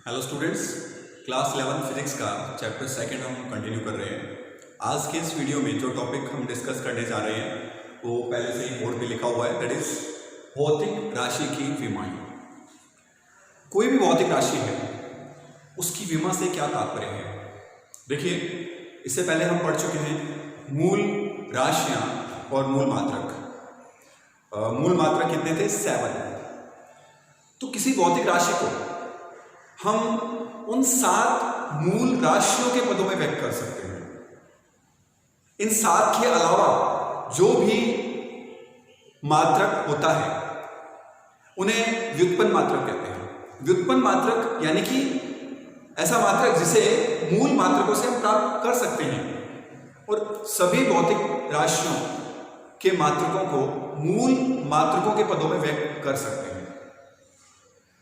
Hello students, class 11 physics का chapter second हम continue कर रहे हैं। आज के इस वीडियो में जो टॉपिक हम डिस्कस करने जा रहे हैं वो पहले से ही बोर्ड पे लिखा हुआ है, दैट इज भौतिक राशि की विमाएं। कोई भी भौतिक राशि है उसकी विमा से क्या तात्पर्य है। देखिए, इससे पहले हम पढ़ चुके हैं मूल राशियां और मूल मात्रक। मूल मात्रक कितने थे? 7। तो किसी भौतिक राशि को हम उन 7 मूल राशियों के पदों में व्यक्त कर सकते हैं। इन 7 के अलावा जो भी मात्रक होता है उन्हें व्युत्पन्न मात्रक कहते हैं। व्युत्पन्न मात्रक यानी कि ऐसा मात्रक जिसे मूल मात्रकों से हम प्राप्त कर सकते हैं, और सभी भौतिक राशियों के मात्रकों को मूल मात्रकों के पदों में व्यक्त कर सकते हैं।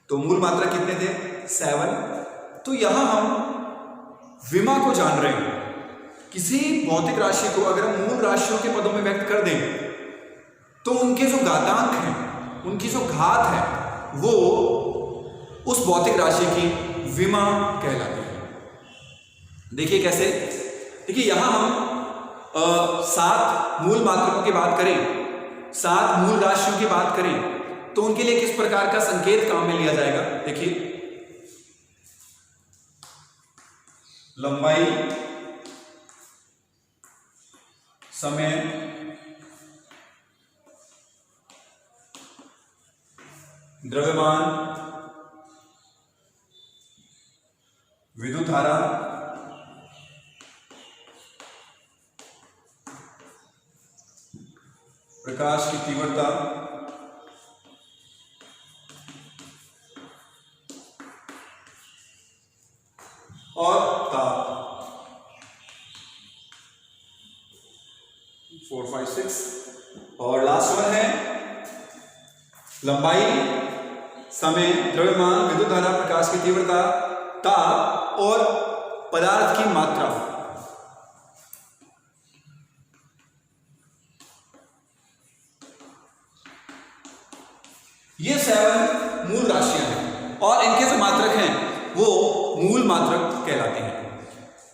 तो मूल मात्रक कितने थे? 7। तो यहां हम विमा को जान रहे हैं। किसी भौतिक राशि को अगर हम मूल राशियों के पदों में व्यक्त कर दें तो उनके जो घातांक हैं, उनकी जो घात है, वो उस भौतिक राशि की विमा कहलाती है। देखिए कैसे। देखिए, यहां हम 7 मूल मात्रकों की बात करें, 7 मूल राशियों की बात करें तो उनके लिए किस प्रकार का संकेत काम में लिया जाएगा। देखिए, लंबाई, समय, द्रव्यमान, विद्युत धारा, प्रकाश की तीव्रता, और ताप। 4, 5, 6 और लास्ट वन है लंबाई, समय, द्रव्यमान, विद्युत धारा, प्रकाश की तीव्रता, ताप और पदार्थ की मात्रा। ये 7 मूल राशियां हैं और इनके जो मात्रक हैं वो मूल मात्रक कहलाते हैं।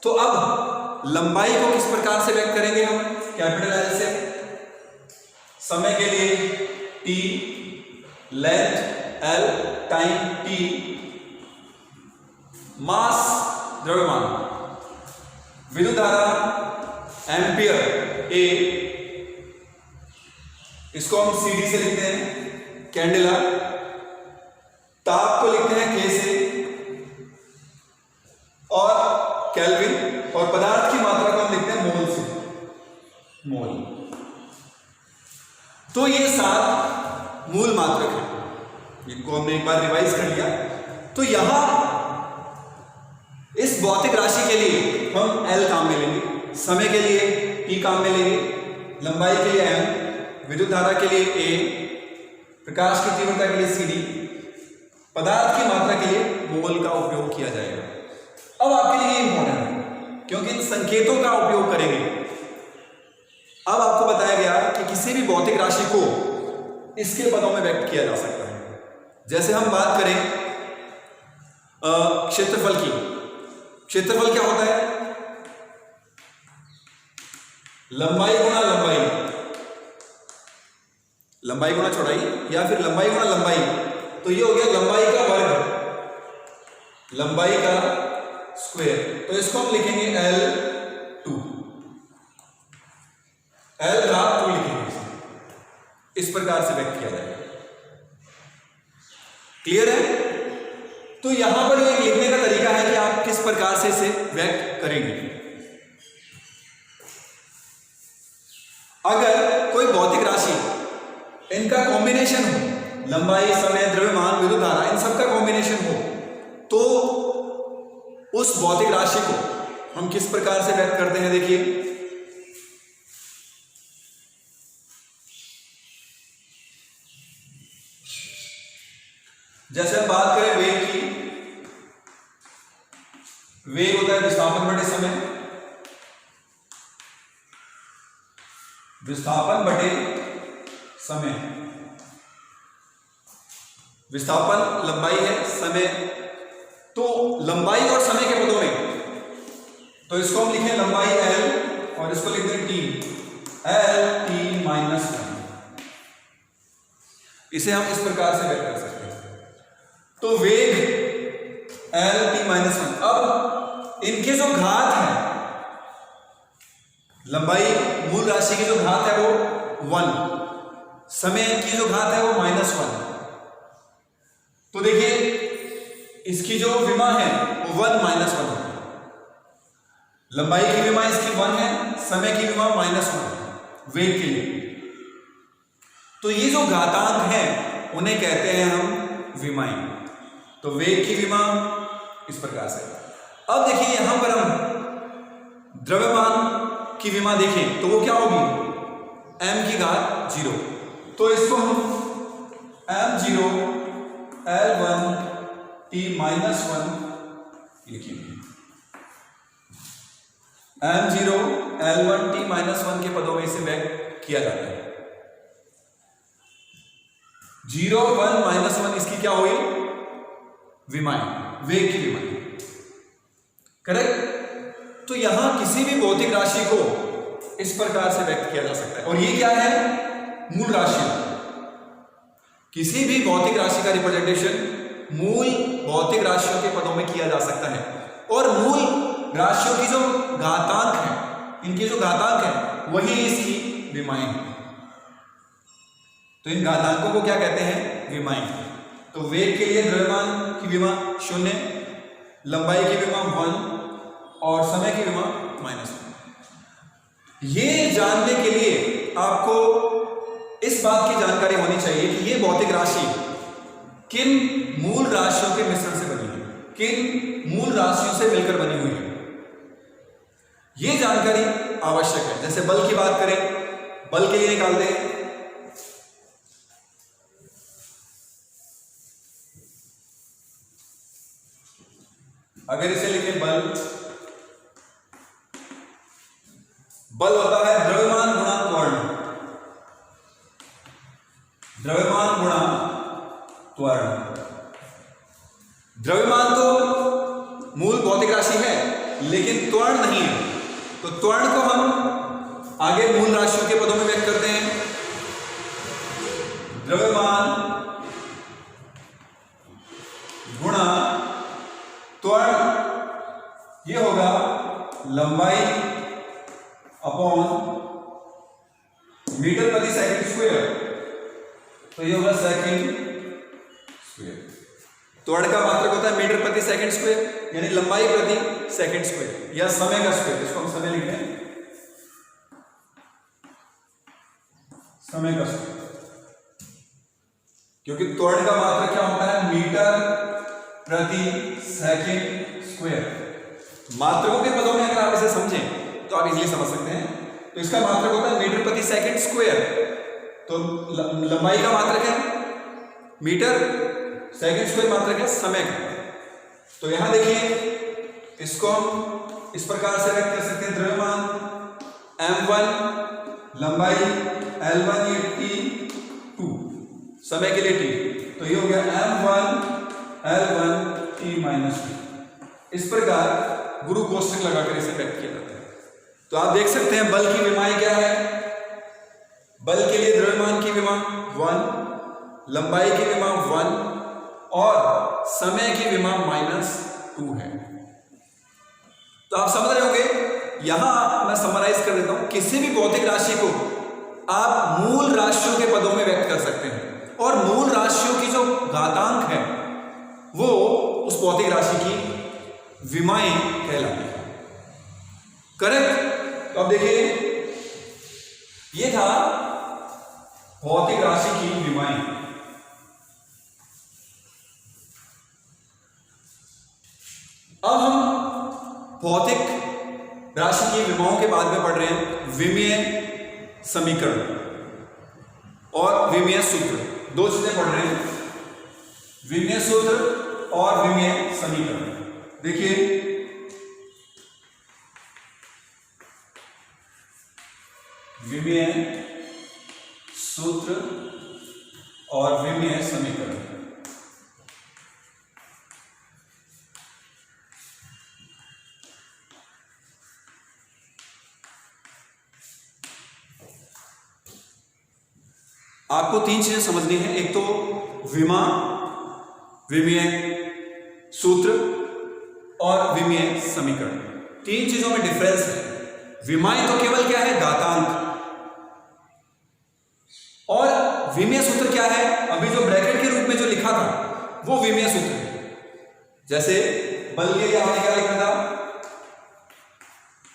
तो अब लंबाई को किस प्रकार से व्यक्त करेंगे हम? कैपिटल एल से। समय के लिए T, length L, time T, mass द्रव्यमान, विद्युत धारा एम्पियर ए, इसको हम सीडी से लिखते हैं, कैंडेला। ताप को लिखते हैं के से, और केल्विन, और पदार्थ की मात्रा को हम लिखते हैं मोल से, मोल। तो ये 7 मूल मात्रक हैं, इनको हमने एक बार रिवाइज कर लिया। तो यहां इस भौतिक राशि के लिए हम L काम में लेंगे, समय के लिए T काम में लेंगे, लंबाई के लिए M, विद्युत धारा के लिए A, प्रकाश की तीव्रता के लिए CD, पदार्थ की मात्रा के लिए मोल का उपयोग किया जाएगा। अब आपके लिए इंपॉर्टेंट है क्योंकि इन संकेतों का उपयोग करेंगे। अब आपको बताया गया कि किसी भी भौतिक राशि को इसके पदों में व्यक्त किया जा सकता है। जैसे हम बात करें क्षेत्रफल की। क्षेत्रफल क्या होता है? लंबाई गुणा लंबाई, लंबाई गुणा चौड़ाई, या फिर लंबाई गुणा लंबाई। तो ये हो गया लंबाई का वर्ग, लंबाई का स्क्वायर। तो इसको हम लिखेंगे L2, L घात 2 लिखेंगे। इस प्रकार से व्यक्त किया जाएगा। क्लियर है? तो यहां पर ये लिखने का तरीका है कि आप किस प्रकार से इसे व्यक्त करेंगे। अगर कोई भौतिक राशि, इनका कॉम्बिनेशन हो, लंबाई, समय, द्रव्यमान, विद्युत धारा, इन सब का कॉम्बिनेशन हो, तो उस भौतिक राशि को हम किस प्रकार से व्यक्त करते हैं। देखिए, जैसे हम बात करें वेग की, वेग होता है विस्थापन बटे समय, विस्थापन बटे समय। विस्थापन लंबाई है, समय तो लंबाई और समय के पदों में तो इसको हम लिखें लंबाई L और इसको लिख दें T, L T माइनस 1। इसे हम इस प्रकार से व्यक्त कर सकते हैं। तो वेग L T माइनस 1। अब इनके जो घात है, लंबाई मूल राशि की जो घात है वो 1, समय की जो घात है वो -1। तो देखिए इसकी जो विमा है वो 1 -1 है। लंबाई की विमा इसकी 1 है, समय की विमा -1 है वेग के लिए। तो ये जो घातांक है उन्हें कहते हैं हम विमाएं। तो वेग की विमा इस प्रकार से। अब देखिए यहां पर हम द्रव्यमान की विमा देखें तो वो क्या होगी, m की घात 0। तो इसको हम m0 L1 T माइनस 1 लिखेंगे। m0 L1 T माइनस 1 के पदों में इसे व्यक्त किया जाता है। 0 1 -1 इसकी क्या हुई, विमाएं, वेग की विमाएं। करेक्ट। तो यहां किसी भी भौतिक राशि को इस प्रकार से व्यक्त किया जा सकता है। और ये क्या है, मूल राशि। किसी भी भौतिक राशि का रिप्रेजेंटेशन मूल भौतिक राशियों के पदों में किया जा सकता है। और मूल राशियों की जो घातांक है, इनके जो घातांक है वही इसकी विमाएं हैं। तो इन घातांकों को क्या कहते हैं, विमाएं। तो वेग के लिए द्रव्यमान की विमा 0, लंबाई की विमा 1 और समय की विमा -1। ये जानने के लिए आपको इस बात की जानकारी होनी चाहिए कि ये भौतिक राशि किन मूल राशियों के मिश्रण से बनी है, किन मूल राशियों से मिलकर बनी हुई है। ये जानकारी आवश्यक है। जैसे बल की बात करें, बल के लिए निकाल दें अगर इसे लिखें बल होता है द्रव्यमान गुणा त्वरण, द्रव्यमान गुणा त्वरण। द्रव्यमान तो मूल भौतिक राशि है लेकिन त्वरण नहीं है। तो त्वरण को हम आगे मूल राशियों के पदों में व्यक्त करते हैं। द्रव्यमान गुणा त्वरण, ये होगा लंबाई अपॉन मीटर प्रति सेकंड स्क्वायर। तो ये होगा सेकंड स्क्वायर। त्वरण का मात्रक होता है मीटर प्रति सेकंड स्क्वायर, यानी लंबाई प्रति सेकंड स्क्वायर या समय का स्क्वायर। इसको हम समय लिख रहे हैं, समय का स्क्वायर। क्योंकि त्वरण का मात्रक क्या होता है, मीटर प्रति सेकंड स्क्वायर। मात्रकों के पदों में अगर आप इसे समझें तो आप इजीली समझ सकते हैं। तो इसका मात्रक होता है मीटर प्रति सेकंड स्क्वायर। तो लंबाई का मात्रक है मीटर, सेकंड स्क्वायर मात्रक है समय का। तो यहां देखिए इसको हम इस प्रकार से व्यक्त कर सकते हैं, द्रव्यमान m1, लंबाई L1 ये T2, समय के लिए T। तो ये हो गया m1 L1 T माइनस 2। इस प्रकार गुरु कोष्ठक लगाकर इसे व्यक्त किया जाता है। तो आप देख सकते हैं बल की विमाएं क्या है। बल के लिए द्रव्यमान की विमा 1, लंबाई की विमा 1 और समय की विमा -2 है। तो आप समझ रहे होंगे। यहां मैं समराइज कर देता हूं, किसी भी भौतिक राशि को आप मूल राशियों के पदों में व्यक्त कर सकते हैं और मूल राशियों की जो घातांक है वो उस भौतिक राशि की विमाएं कहलाती है। करेक्ट। तो अब देखिए ये था भौतिक राशि की विमाएं। अब हम भौतिक राशि की विमाओं के बाद में पढ़ रहे हैं विमीय समीकरण और विमीय सूत्र। दो चीजें पढ़ रहे हैं, विमीय सूत्र और विमीय समीकरण। देखिए विमीय सूत्र और विमीय समीकरण। आपको तीन चीजें समझनी है, एक तो विमा, विमीय सूत्र और विमीय समीकरण। तीन चीजों में डिफरेंस है। विमाएं तो केवल क्या है, घातांक, और विमीय सूत्र क्या है, अभी जो ब्रैकेट के रूप में जो लिखा था वो विमीय सूत्र है। जैसे बल के लिए हमने क्या लिखा था,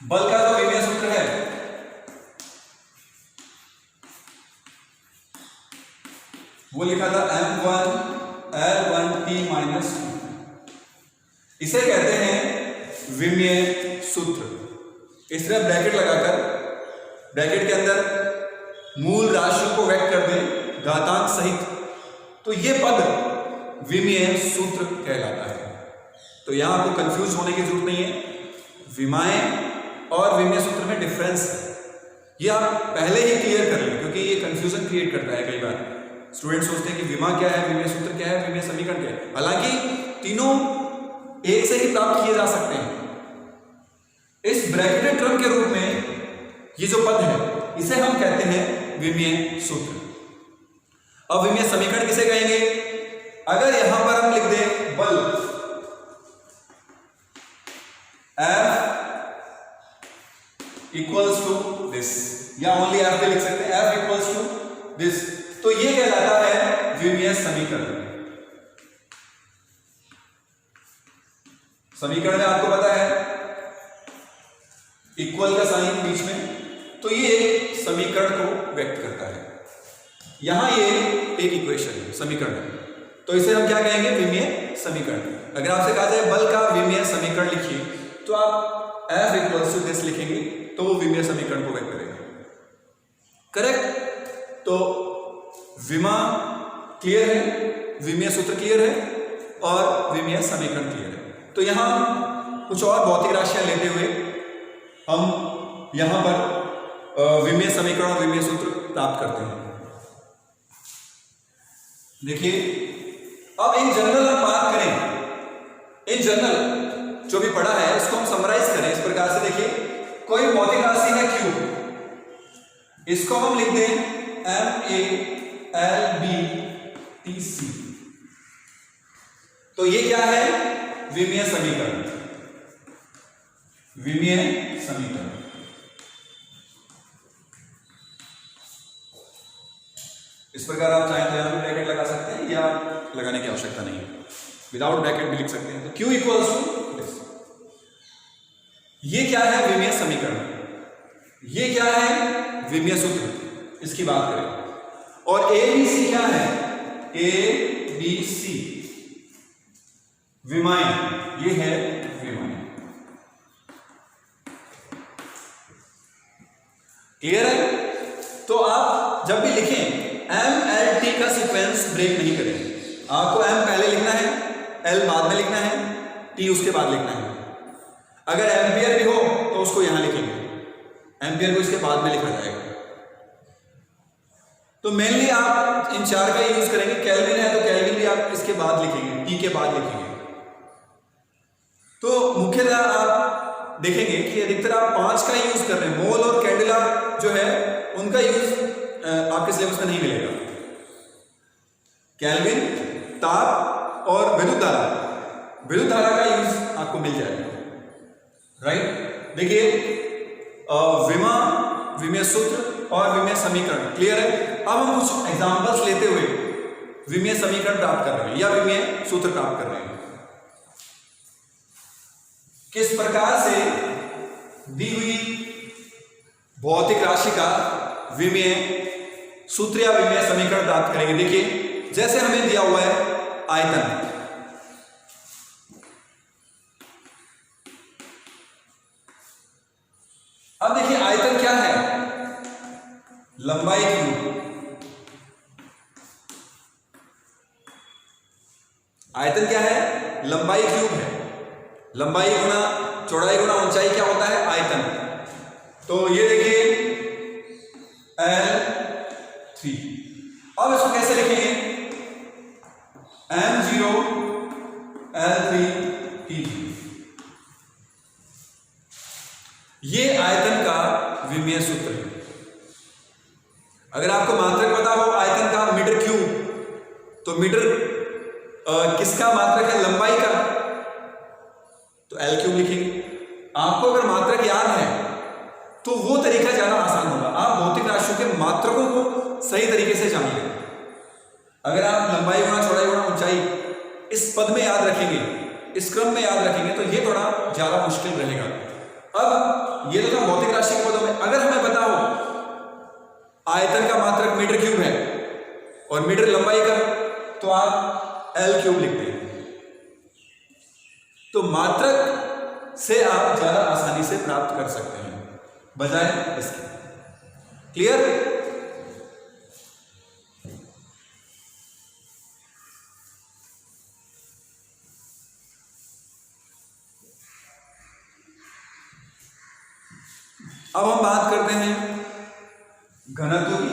बल का जो विमीय सूत्र है वो लिखा था m1 L1T - 2। इसे कहते हैं विमीय सूत्र। इस तरह ब्रैकेट लगाकर ब्रैकेट के अंदर मूल राशियों को व्यक्त कर दें घातांक सहित, तो ये पद विमीय सूत्र कहलाता है। तो यहां आपको कंफ्यूज होने की जरूरत नहीं है। विमाएं और विमीय सूत्र में डिफरेंस है, ये आप पहले ही क्लियर कर लें, क्योंकि ये कंफ्यूजन क्रिएट करता है। कई बार स्टूडेंट सोचते हैं कि विमा क्या है, विमीय सूत्र क्या है, विमीय समीकरण क्या है। हालांकि तीनों एक से ही प्राप्त किए जा सकते हैं। इस ब्रैकेटेड टर्म के रूप में ये जो पद है इसे हम कहते हैं विमीय सूत्र। अब विमीय समीकरण किसे कहेंगे, अगर यहां पर हम लिख दें बल F इक्वल्स टू दिस, या ओनली F पे लिख सकते हैं F इक्वल्स टू दिस, तो ये कहलाता है विमीय समीकरण। समीकरण में आपको पता है इक्वल का साइन बीच में, तो ये एक समीकरण को व्यक्त करता है। यहां ये एक इक्वेशन है, समीकरण है, तो इसे हम क्या कहेंगे, विमीय समीकरण। अगर आपसे कहा जाए बल का विमीय समीकरण लिखिए, तो आप F इक्वल्स टू दिस लिखेंगे, तो वो विमीय समीकरण को व्यक्त करेगा। करेक्ट। तो विमा क्लियर है, विमीय सूत्र क्लियर है और विमीय समीकरण क्लियर है। तो यहां कुछ और भौतिक राशियां लेते हुए हम यहां पर विमीय समीकरण और विमीय सूत्र प्राप्त करते हैं। देखिए, अब इन जनरल हम बात करें, इन जनरल जो भी पढ़ा है इसको हम समराइज करें इस प्रकार से। देखिए, कोई भौतिक राशि है Q, इसको हम लिख दें MALBTC, तो ये क्या है, विमीय समीकरण, विमीय समीकरण। इस प्रकार आप चाहें तो यहां भी ब्रैकेट लगा सकते हैं या लगाने की आवश्यकता नहीं है, विदाउट ब्रैकेट भी लिख सकते हैं। तो Q इक्वल्स टू दिस, ये क्या है, विमीय समीकरण। ये क्या है, विमीय सूत्र, इसकी बात करें। और ABC क्या है, ABC विमाएं, ये है विमाएं। क्लियर है। तो आप जब भी लिखें MLT का सीक्वेंस ब्रेक नहीं करेंगे। आपको M पहले लिखना है, L बाद में लिखना है, T उसके बाद लिखना है। अगर एम्पियर भी हो तो उसको यहां लिखेंगे, एम्पियर को इसके बाद में लिखा जाएगा। तो मेनली आप इन चार का यूज करेंगे। केल्विन है तो केल्विन भी आप इसके बाद लिखेंगे, T के बाद लिखेंगे। तो मुख्यतः आप देखेंगे कि अधिकतर आप 5 का यूज कर रहे हैं। मोल और कैंडेला जो है उनका यूज आपके सिलेबस में नहीं मिलेगा। केल्विन, ताप और विद्युत धारा, विद्युत धारा का यूज आपको मिल जाएगा, राइट। देखिए, विमा, विमीय सूत्र और विमीय समीकरण क्लियर है। अब हम कुछ एग्जांपल्स लेते हुए विमीय समीकरण प्राप्त कर रहे हैं या विमीय सूत्र प्राप्त कर रहे हैं। किस प्रकार से दी हुई भौतिक राशि का विमीय सूत्र या विमीय समीकरण प्राप्त करेंगे। देखिए, जैसे हमें दिया हुआ है आयतन, अब देखिए आयतन क्या है, लंबाई क्यूब। आयतन क्या है, लंबाई क्यूब है। लंबाई गुना चौड़ाई गुना ऊंचाई क्या होता है, आयतन। तो ये देखिए L3। अब इसको कैसे लिखेंगे, M0 L3 T3। ये आयतन का विमीय सूत्र है। अगर आपको मात्रक पता हो आयतन तो मीटर किसका मात्रक है? लंबाई का, तो L क्यूब लिखेंगे। आपको अगर मात्रक याद है तो वो तरीका ज्यादा आसान होगा, आप भौतिक राशियों के मात्रकों को सही तरीके से जान लेंगे। अगर आप लंबाई गुणा चौड़ाई गुणा ऊंचाई इस पद में याद रखेंगे, इस क्रम में याद रखेंगे, तो ये थोड़ा ज्यादा मुश्किल रहेगा। अब ये तो था भौतिक राशि के पदों में। अगर हमें पता हो आयतन का मात्रक मीटर क्यूब है और मीटर लंबाई का, तो आप L क्यूब लिखते हैं। तो मात्रक से आप ज्यादा आसानी से प्राप्त कर सकते हैं बजाय इसके। क्लियर? अब हम बात करते हैं घनत्व की,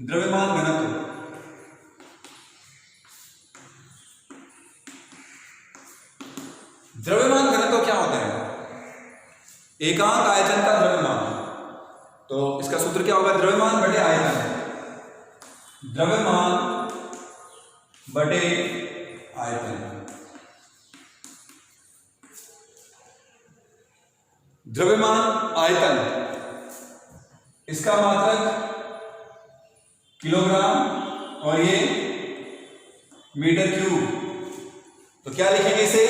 द्रव्यमान घनत्व। द्रव्यमान घनत्व क्या होता है? एकांक आयतन का द्रव्यमान। तो इसका सूत्र क्या होगा? द्रव्यमान बटे आयतन, द्रव्यमान बटे आयतन। द्रव्यमान आयतन, इसका मात्रक किलोग्राम और ये मीटर क्यूब। तो क्या लिखेंगे इसे?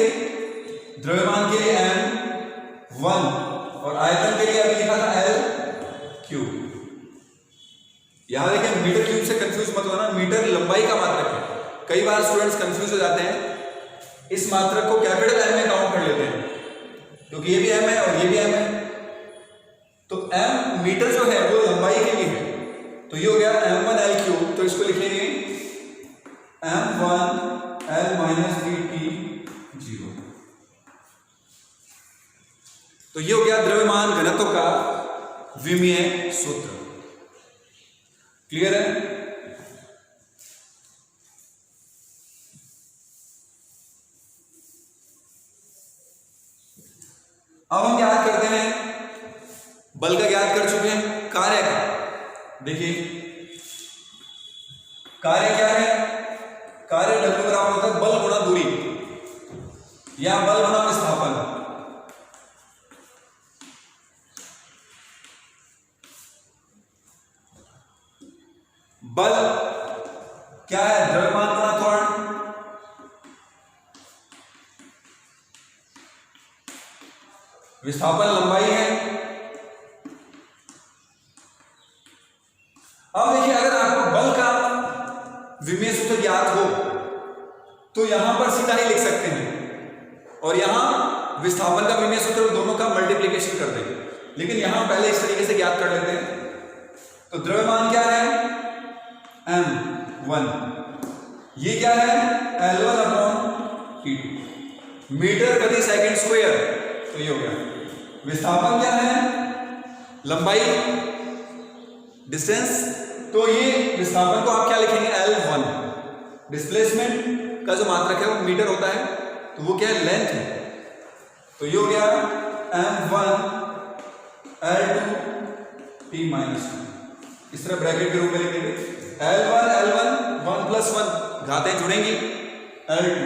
द्रव्यमान के लिए m1 और आयतन के लिए अभी लिखा था L क्यूब। यहां देखें, मीटर क्यूब से कंफ्यूज मत होना, मीटर लंबाई का मात्रक है। कई बार स्टूडेंट्स कंफ्यूज हो जाते हैं, इस मात्रक को कैपिटल M में काउंट कर लेते हैं, क्योंकि ये भी m है और ये भी m है। तो m मीटर जो है वो लंबाई के लिए है, तो ये हो गया m1 L क्यूब। तो इसको लिखेंगे m1 L माइनस 3t0। तो ये हो गया द्रव्यमान घनत्व का विमीय सूत्र। क्लियर है? अब हम याद करते हैं, बल का ज्ञात कर चुके हैं, कार्य का देखिए। कार्य क्या है? कार्य W बराबर होता है बल गुणा दूरी या बल गुणा विस्थापन। बल क्या है? द्रव्यमान गुणा त्वरण। विस्थापन लंबाई है। अब देखिए, अगर आपको बल का विमीय सूत्र ज्ञात हो तो यहां पर सीधा ही लिख सकते हैं और यहां विस्थापन का विमीय सूत्र, दोनों का मल्टीप्लिकेशन कर देंगे। लेकिन यहां पहले इस तरीके से ज्ञात कर लेते हैं। तो द्रव्यमान क्या है? m1। ये क्या है? L1 upon T2। मीटर प्रति सेकंड स्क्वायर, तो ये हो गया। विस्थापन क्या है? लंबाई, डिस्टेंस। तो ये विस्थापन को आप क्या लिखेंगे? L1। डिस्प्लेसमेंट का जो मात्रक है वो मीटर होता है, तो वो क्या है? लेंथ है। तो ये हो गया m1 L2 t माइनस 2। इस तरह ब्रैकेट के रूप में लिखेंगे L1 1 प्लस 1, घातें जुड़ेंगी, L2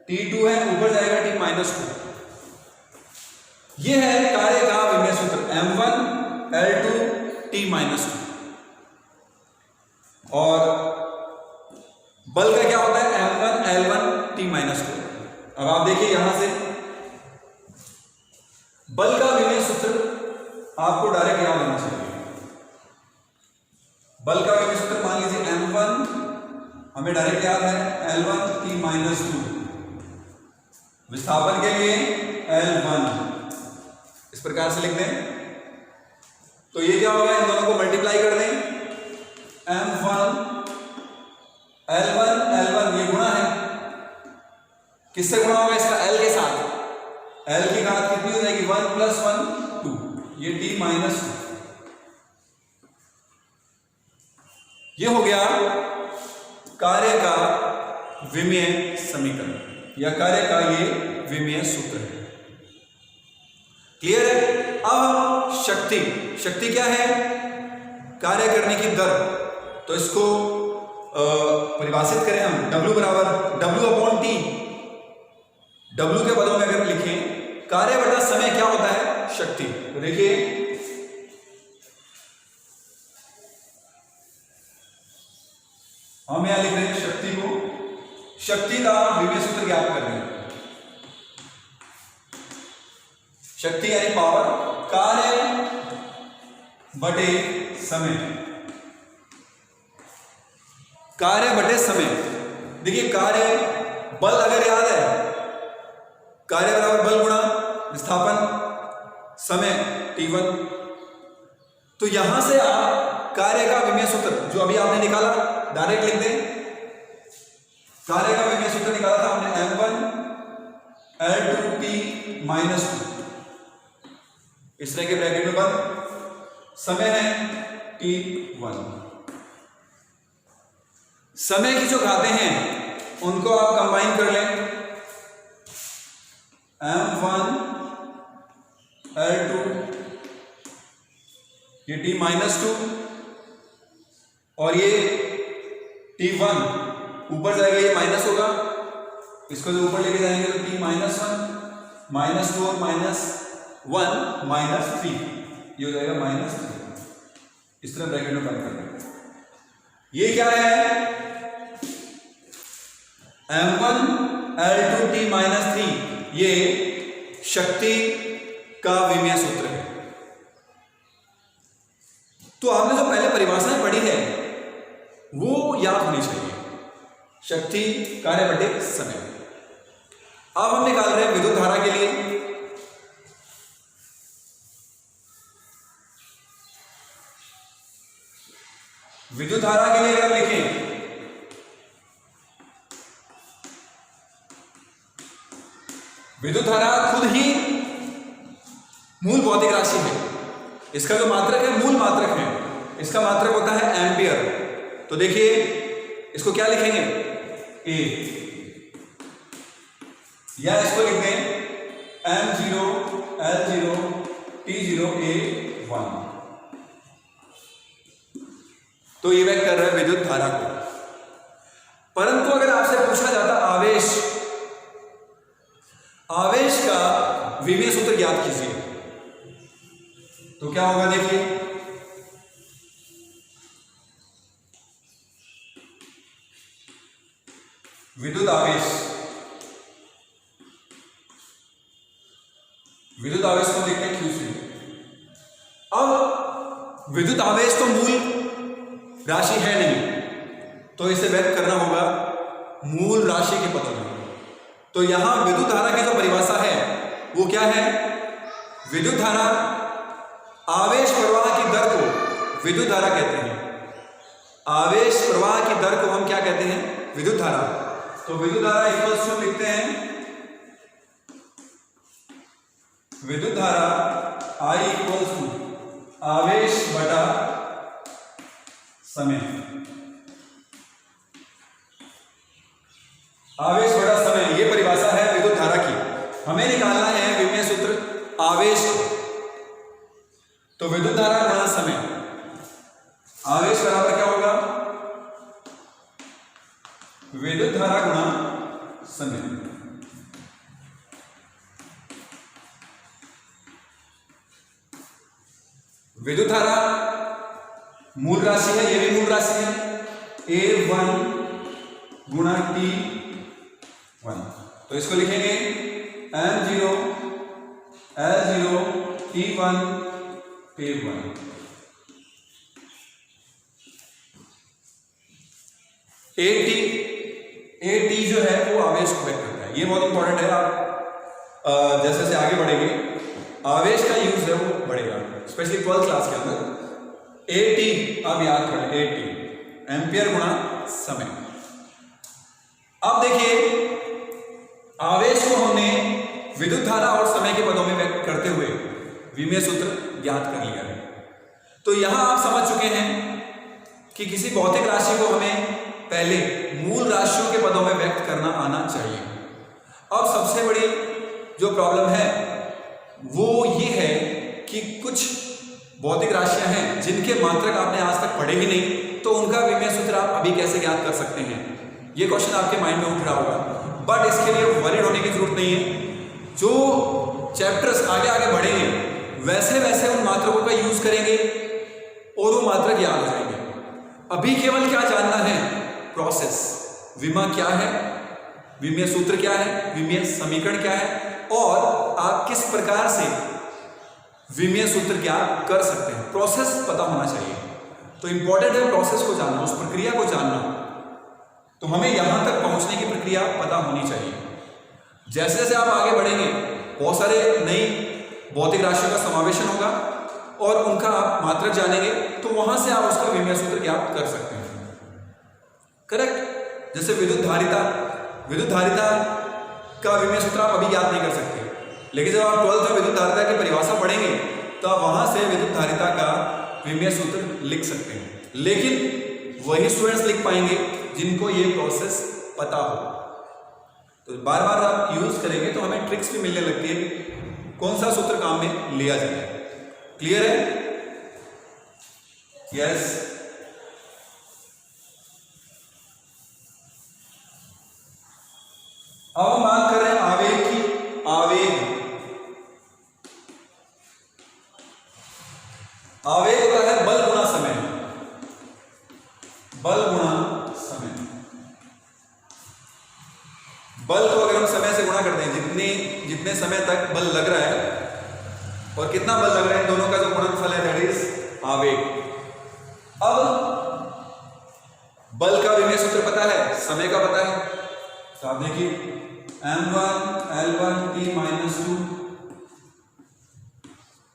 T2 है, ऊपर जाएगा t माइनस 2। ये है कार्य का विमीय सूत्र m1 L2 t माइनस 2। और बल का क्या होता है? m1 L1 t minus 2। अब आप देखिए, यहां से बल का विमीय सूत्र आपको डायरेक्ट याद होना चाहिए। बल का विमीय सूत्र मान लीजिए m1 हमें डायरेक्ट याद है L1 t माइनस 2। विस्थापन के लिए L1 इस प्रकार से लिख दें। तो ये क्या होगा? इन दोनों को मल्टीप्लाई कर दें, m1 L1 ये गुणा है, किससे गुणा होगा? इसका L के साथ। L की घात कितनी हो जाएगी? 1 प्लस 1 2, ये t माइनस 2। ये हो गया कार्य का विमीय समीकरण या कार्य का ये विमीय सूत्र है। क्लियर है? अब शक्ति क्या है? कार्य करने की दर। तो इसको परिभाषित करें हम W बराबर W/T, W के पदों में अगर लिखें कार्य बटा समय क्या होता है? शक्ति। तो देखिए हम यहां लिख रहे हैं शक्ति को, शक्ति का विभेद सूत्र ज्ञात कर रहे हैं। शक्ति यानी पावर, कार्य बटे समय, कार्य बटे समय। देखिए कार्य बल अगर याद है, कार्य बराबर बल गुणा विस्थापन समय T1। तो यहां से आप कार्य का विमेय सूत्र जो अभी आपने निकाला डायरेक्ट लिख दें। कार्य का विमेय सूत्र निकाला था हमने M1L2T - 2, इस तरह के ब्रैकेट में बंद, समय है T1। समय की जो घातें हैं उनको आप कंबाइन कर लें, M1L2 ये T - 2 और ये T1 ऊपर जाएगा, ये माइनस होगा, इसको जो ऊपर लेके जाएंगे तो T - 1 - 2 और -1 - 3 ये हो जाएगा -3। इस तरह ब्रैकेट में बंद कर देंगे। ये क्या है? M1L2T - 3 ये शक्ति का विमेय सूत्र है। तो आपने जो पहले परिभाषाएं पढ़ी है वो याद होनी चाहिए, शक्ति, कार्य बटे समय। अब हम निकाल रहे हैं विद्युत धारा के लिए। विद्युत धारा के लिए अगर लिखें विद्युत धारा खुद ही मूल भौतिक राशि है। इसका जो मात्रक है मूल मात्रक है, इसका मात्रक होता है एम्पियर। तो देखिए इसको क्या लिखेंगे? ए, या इसको लिख दें M0L0T0A1। तो ये व्यक्त कर रहा है विद्युत धारा को। परंतु अगर आपसे पूछा जाता आवेश, आवेश का विमेय सूत्र ज्ञात कीजिए, तो क्या होगा? देखिए विद्युत आवेश, विद्युत आवेश को देखते हैं Q से। अब विद्युत आवेश तो मूल राशि है नहीं, तो इसे व्यक्त करना होगा मूल राशि के पदों में। तो यहां विद्युत धारा की जो परिभाषा है वो क्या है? विद्युत धारा आवेश प्रवाह की दर को विद्युत धारा कहते हैं। आवेश प्रवाह की दर को हम क्या कहते हैं? विद्युत धारा। तो विद्युत धारा इक्वल्स टू लिखते हैं विद्युत धारा I इक्वल्स टू आवेश बटा समय। आवेश बटा समय ये परिभाषा है विद्युत धारा की। हमें निकालना है विमेय सूत्र आवेश को। तो विद्युत धारा गुणा समय, आवेश बराबर क्या होगा? विद्युत धारा गुणा समय। विद्युत धारा मूल राशि है, ये भी मूल राशि है, A1 गुणा T1। तो इसको लिखेंगे M0L0T1 A1। AT जो है वो आवेश को व्यक्त करता है। ये बहुत इंपॉर्टेंट है। आप जैसे जैसे आगे बढ़ेंगे आवेश का यूज है वो बढ़ेगा, स्पेशली 12th क्लास के अंदर। AT आप याद कर लें, AT एम्पियर गुणा समय। अब देखिए आवेश को हमने विद्युत धारा और समय के पदों में व्यक्त करते हुए विमेय सूत्र ज्ञात कर लिया है। तो यहां आप समझ चुके हैं कि किसी भौतिक राशि को हमें पहले मूल राशियों के पदों में व्यक्त करना आना चाहिए। अब सबसे बड़ी जो प्रॉब्लम है वो ये है कि कुछ भौतिक राशियां हैं जिनके मात्रक आपने आज तक पढ़े ही नहीं, तो उनका विमेय सूत्र आप अभी कैसे ज्ञात कर सकते हैं? ये क्वेश्चन आपके माइंड में उठ रहा होगा, बट इसके लिए वरीड होने की जरूरत नहीं है। जो चैप्टर्स आगे आगे बढ़ेंगे वैसे वैसे उन मात्रकों का यूज करेंगे और वो मात्रक याद हो जाएंगे। अभी केवल क्या जानना है? प्रोसेस, विमा क्या है, विमेय सूत्र क्या है, विमेय समीकरण क्या है, और आप किस प्रकार से विमेय सूत्र ज्ञात कर सकते हैं। प्रोसेस पता होना चाहिए। तो इंपॉर्टेंट है प्रोसेस को जानना, उस प्रक्रिया को जानना। तो हमें यहां तक पहुंचने की प्रक्रिया पता होनी चाहिए। जैसे जैसे आप आगे बढ़ेंगे बहुत सारे नई भौतिक राशियों का समावेशन होगा और उनका आप मात्रक जानेंगे, तो वहां से आप उसका विमेय सूत्र ज्ञात कर सकते हैं। करेक्ट? जैसे विद्युत धारिता का विमेय सूत्र आप अभी याद नहीं कर सकते, लेकिन जब आप 12th में विद्युत धारिता की परिभाषा पढ़ेंगे तो आप वहां से विद्युत धारिता का विमेय सूत्र लिख सकते हैं। लेकिन वही स्टूडेंट्स लिख पाएंगे जिनको ये प्रोसेस पता हो। तो बार बार आप यूज करेंगे तो हमें ट्रिक्स भी मिलने लगती है कि कौन सा सूत्र काम में लिया जाए। क्लियर है? यस। अब हम बात कर रहे हैं आवेग की। आवेग होता है बल गुणा समय। बल गुणा समय। बल को अगर हम समय से गुणा करते हैं, जितने समय तक बल लग रहा है और कितना बल लग रहा है, दोनों का जो गुणनफल है दैट इज आवेग। अब बल का विमेय सूत्र पता है, समय का पता है, तो आप देखिए m1 L1 t माइनस 2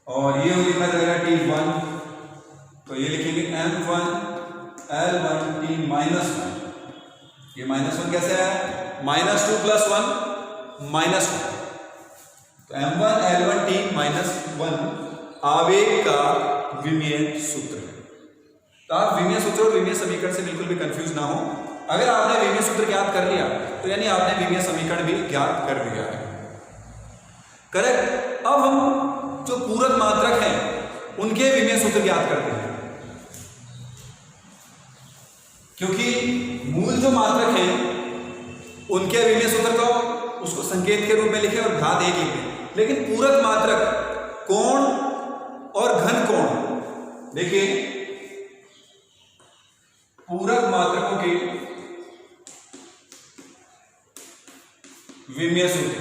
और ये लिखा जाएगा t1, तो ये लिखेंगे m1 L1 t माइनस 1। ये -1 कैसे है? -2 + 1 -1, तो m1 L1 t माइनस 1 आवेग का विमेय सूत्र है। तो आप विमेय सूत्र और विमेय समीकरण से बिल्कुल भी कंफ्यूज ना हो। अगर आपने विमेय सूत्र ज्ञात कर लिया तो यानी आपने विमेय समीकरण भी ज्ञात कर लिया है। करेक्ट? अब हम जो पूरक मात्रक हैं उनके विमेय सूत्र ज्ञात करते हैं, क्योंकि मूल जो मात्रक हैं उनके विमेय सूत्र को उसको संकेत के रूप में लिखे और घात 1 लिखे, लेकिन पूरक मात्रक कोण और घन कोण, देखिए पूरक मात्रकों के विमेय सूत्र।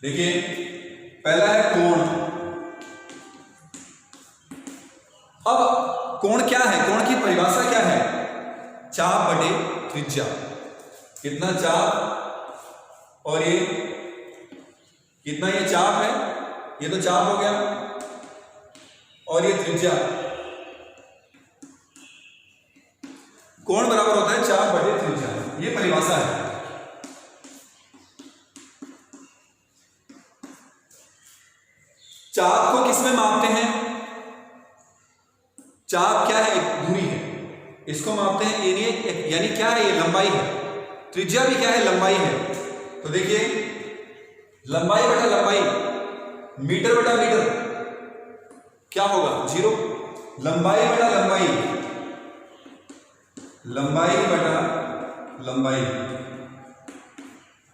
देखिए पहला है कोण। अब कोण क्या है? कोण की परिभाषा क्या है? चाप बटे त्रिज्या। कितना चाप और ये कितना, ये चाप है, ये तो चाप हो गया, और ये त्रिज्या। कोण बराबर होता है चाप बटे त्रिज्या, ये परिभाषा है। चाप को किस में मापते हैं? चाप क्या है? एक दूरी है, इसको मापते हैं, यानी क्या है? ये लंबाई है। त्रिज्या भी क्या है? लंबाई है। तो देखिए लंबाई बटा लंबाई, मीटर बटा मीटर क्या होगा? 0। लंबाई बटा लंबाई, लंबाई बटा लंबाई,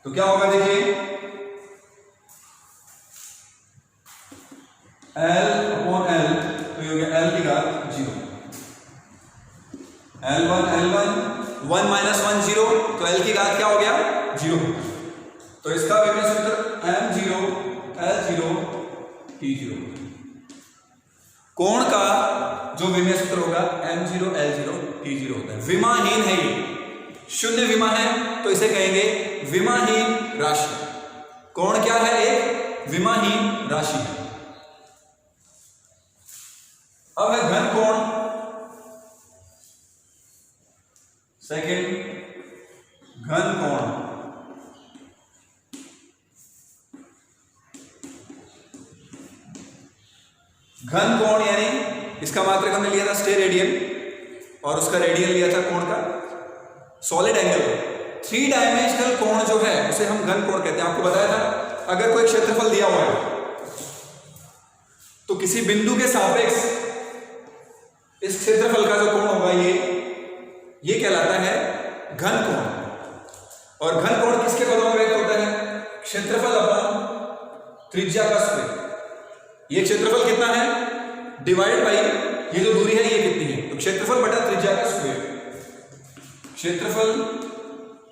तो क्या होगा? देखिए L/L, तो ये हो गया L की घात 0। L1 1 - 1 0, तो L की घात क्या हो गया? 0। तो इसका विमेय सूत्र m0 L0 t0। कोण का जो विमेय सूत्र होगा m0 L0 t0 होता है। विमाहीन है, ये शून्य विमा है, तो इसे कहेंगे विमाहीन राशि। कोण क्या है? एक विमाहीन राशि है। अब है घन कोण। सेकंड घन कोण। घन कोण यानी इसका मात्रक हमने लिया था स्टेरेडियन और उसका रेडियन लिया था कोण का। सॉलिड एंगल 3 डायमेंशनल कोण जो है उसे हम घन कोण कहते हैं। आपको बताया था अगर कोई क्षेत्रफल दिया हुआ है तो किसी बिंदु के सापेक्ष इस क्षेत्रफल का जो कोण होगा ये कहलाता है घन कोण। और घन कोण किसके पदों में व्यक्त होता है? क्षेत्रफल अपॉन त्रिज्या का स्क्वायर। ये क्षेत्रफल कितना है डिवाइड बाई ये जो दूरी है ये कितनी है, तो क्षेत्रफल बटा त्रिज्या का स्क्वायर, क्षेत्रफल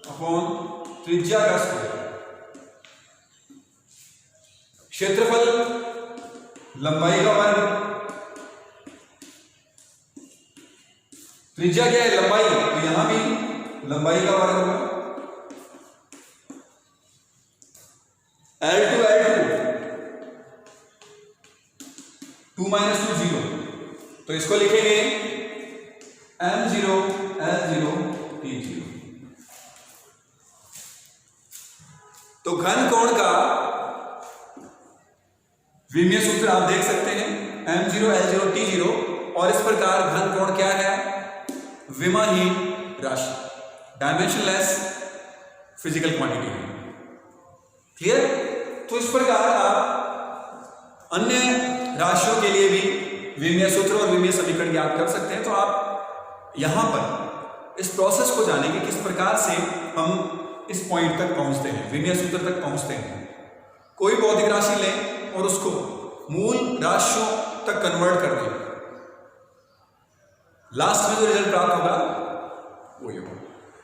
अपॉन त्रिज्या का स्क्वायर। क्षेत्रफल लंबाई का वर्ग, त्रिज्या क्या है लंबाई, तो यहां भी लंबाई का वर्ग होगा। L2 2 माइनस 2 0, तो इसको लिखेंगे M0 L0 T0। तो घन कोण का विमीय सूत्र आप देख सकते हैं M0 L0 T0, और इस प्रकार घन कोण क्या है? विमाहीन राशि, डायमेंशनलेस फिजिकल क्वांटिटी है। क्लियर? तो इस प्रकार आप अन्य राशियों के लिए भी विमीय सूत्र और विमीय समीकरण ज्ञात कर सकते हैं। तो आप यहां पर इस प्रोसेस को जानेंगे किस प्रकार से हम इस पॉइंट तक पहुंचते हैं, विमीय सूत्र तक पहुंचते हैं। कोई भौतिक राशि लें और उसको मूल राशियों तक कन्वर्ट कर दें, लास्ट में जो रिजल्ट प्राप्त होगा वही होगा।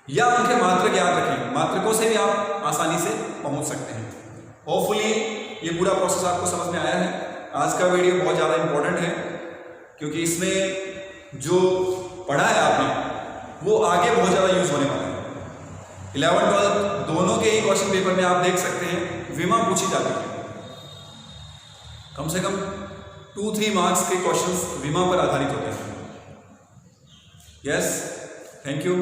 या उनके मात्रक याद रखें, मात्रकों से भी आप आसानी से पहुंच सकते हैं। होपफुली ये पूरा प्रोसेस आपको समझ में आया है। आज का वीडियो बहुत ज़्यादा इंपॉर्टेंट है क्योंकि इसमें जो पढ़ा है आपने वो आगे बहुत ज़्यादा यूज होने वाला है। 11-12 दोनों के ही क्वेश्चन पेपर में आप देख सकते हैं विमा पूछी जाती है। कम से कम 2-3 मार्क्स के क्वेश्चंस विमा पर आधारित होते हैं। Yes, thank you.